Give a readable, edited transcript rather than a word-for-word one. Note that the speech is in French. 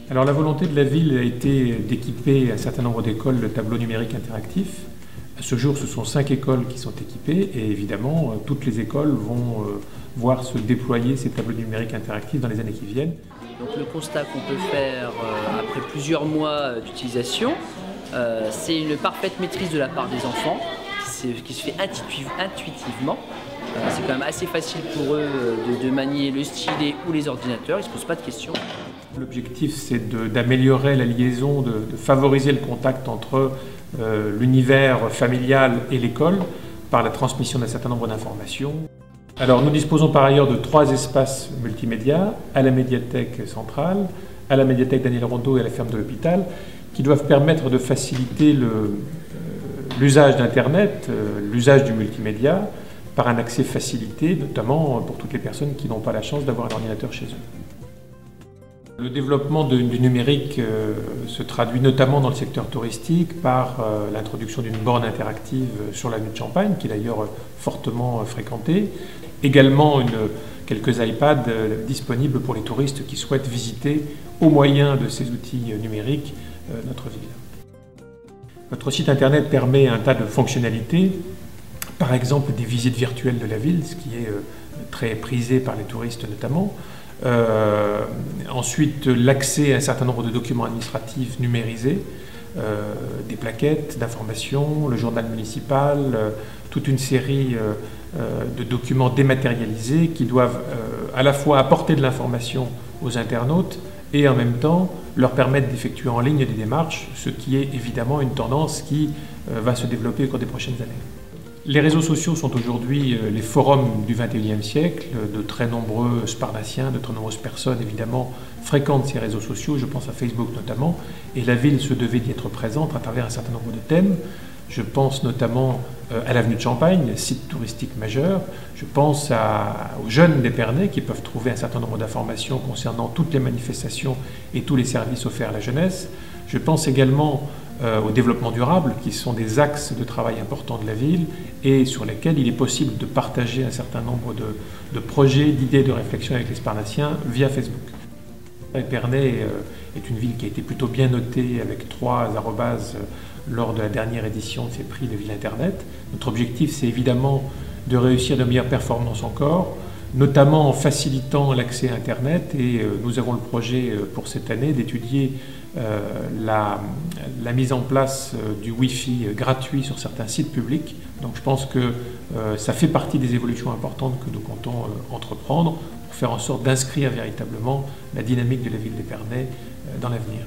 Alors la volonté de la ville a été d'équiper un certain nombre d'écoles de tableaux numériques interactifs. À ce jour, ce sont 5 écoles qui sont équipées et évidemment, toutes les écoles vont voir se déployer ces tableaux numériques interactifs dans les années qui viennent. Donc le constat qu'on peut faire après plusieurs mois d'utilisation, c'est une parfaite maîtrise de la part des enfants qui se fait intuitivement. C'est quand même assez facile pour eux de manier le stylet ou les ordinateurs, ils ne se posent pas de questions. L'objectif, c'est d'améliorer la liaison, de favoriser le contact entre l'univers familial et l'école par la transmission d'un certain nombre d'informations. Alors, nous disposons par ailleurs de 3 espaces multimédia, à la médiathèque centrale, à la médiathèque Daniel Rondeau et à la ferme de l'hôpital, qui doivent permettre de faciliter l'usage d'Internet, l'usage du multimédia, par un accès facilité, notamment pour toutes les personnes qui n'ont pas la chance d'avoir un ordinateur chez eux. Le développement du numérique se traduit notamment dans le secteur touristique par l'introduction d'une borne interactive sur l'avenue de Champagne, qui est d'ailleurs fortement fréquentée. Également quelques iPads disponibles pour les touristes qui souhaitent visiter, au moyen de ces outils numériques, notre ville. Notre site internet permet un tas de fonctionnalités, par exemple des visites virtuelles de la ville, ce qui est très prisé par les touristes notamment. Ensuite, l'accès à un certain nombre de documents administratifs numérisés, des plaquettes d'information, le journal municipal, toute une série de documents dématérialisés qui doivent à la fois apporter de l'information aux internautes et en même temps leur permettre d'effectuer en ligne des démarches, ce qui est évidemment une tendance qui va se développer au cours des prochaines années. Les réseaux sociaux sont aujourd'hui les forums du XXIe siècle. De très nombreux sparnassiens, de très nombreuses personnes évidemment fréquentent ces réseaux sociaux, je pense à Facebook notamment, et la ville se devait d'y être présente à travers un certain nombre de thèmes. Je pense notamment à l'avenue de Champagne, site touristique majeur. Je pense aux jeunes d'Épernay qui peuvent trouver un certain nombre d'informations concernant toutes les manifestations et tous les services offerts à la jeunesse. Je pense également au développement durable, qui sont des axes de travail importants de la ville et sur lesquels il est possible de partager un certain nombre de projets, d'idées, de réflexions avec les Sparnassiens via Facebook. Épernay est une ville qui a été plutôt bien notée avec 3 arrobases lors de la dernière édition de ces prix de ville Internet. Notre objectif, c'est évidemment de réussir de meilleures performances encore, notamment en facilitant l'accès à Internet, et nous avons le projet pour cette année d'étudier la mise en place du Wi-Fi gratuit sur certains sites publics. Donc je pense que ça fait partie des évolutions importantes que nous comptons entreprendre pour faire en sorte d'inscrire véritablement la dynamique de la ville d'Épernay dans l'avenir.